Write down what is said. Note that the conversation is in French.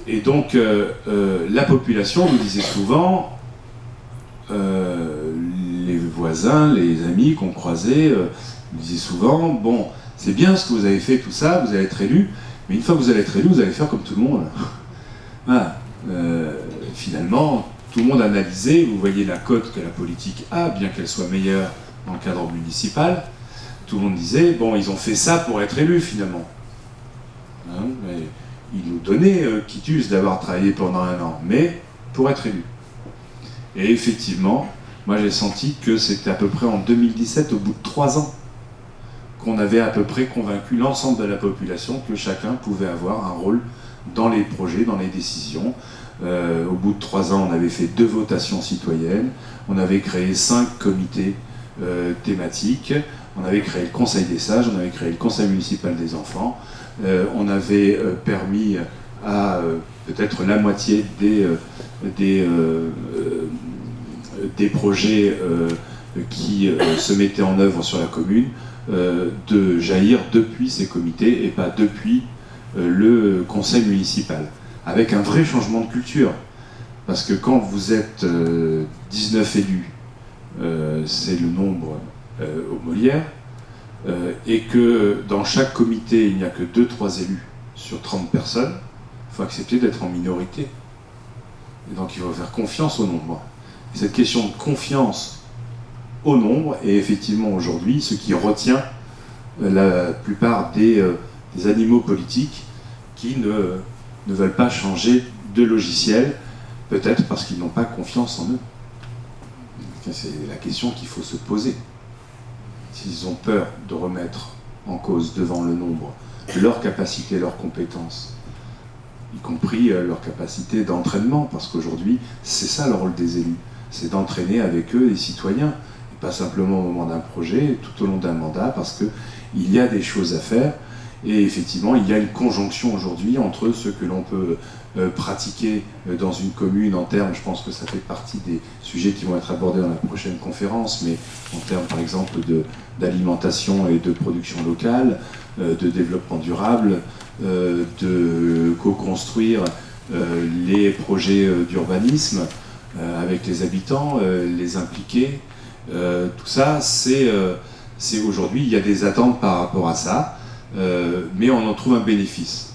Et donc, la population nous disait souvent, les voisins, les amis qu'on croisait, nous disaient souvent, bon, c'est bien ce que vous avez fait, tout ça, vous allez être élu, mais une fois que vous allez être élu, vous allez faire comme tout le monde. Voilà. Finalement, tout le monde analysait, vous voyez la cote que la politique a, bien qu'elle soit meilleure dans le cadre municipal, tout le monde disait, bon, ils ont fait ça pour être élus, finalement. Hein, ils nous donnaient quitus d'avoir travaillé pendant 1 an, mais pour être élus. Et effectivement, moi j'ai senti que c'était à peu près en 2017, au bout de 3 ans, qu'on avait à peu près convaincu l'ensemble de la population que chacun pouvait avoir un rôle dans les projets, dans les décisions. Au bout de 3 ans, on avait fait 2 votations citoyennes, on avait créé 5 comités thématiques, on avait créé le Conseil des sages, on avait créé le Conseil municipal des enfants, on avait permis à peut-être la moitié des projets qui se mettaient en œuvre sur la commune de jaillir depuis ces comités et pas depuis le conseil municipal, avec un vrai changement de culture. Parce que quand vous êtes 19 élus, c'est le nombre au Molière, et que dans chaque comité, il n'y a que 2-3 élus sur 30 personnes, il faut accepter d'être en minorité. Et donc il faut faire confiance au nombre. Et cette question de confiance au nombre est effectivement aujourd'hui ce qui retient la plupart des animaux politiques qui ne veulent pas changer de logiciel, peut-être parce qu'ils n'ont pas confiance en eux. C'est la question qu'il faut se poser. S'ils ont peur de remettre en cause devant le nombre leur capacité, leurs compétences, y compris leur capacité d'entraînement, parce qu'aujourd'hui, c'est ça le rôle des élus, c'est d'entraîner avec eux les citoyens, et pas simplement au moment d'un projet, tout au long d'un mandat, parce qu'il y a des choses à faire, et effectivement, il y a une conjonction aujourd'hui entre ce que l'on peut pratiquer dans une commune en termes, je pense que ça fait partie des sujets qui vont être abordés dans la prochaine conférence, mais en termes par exemple d'alimentation et de production locale, de développement durable, de co-construire les projets d'urbanisme avec les habitants, les impliquer. Tout ça, c'est aujourd'hui, il y a des attentes par rapport à ça, mais on en trouve un bénéfice.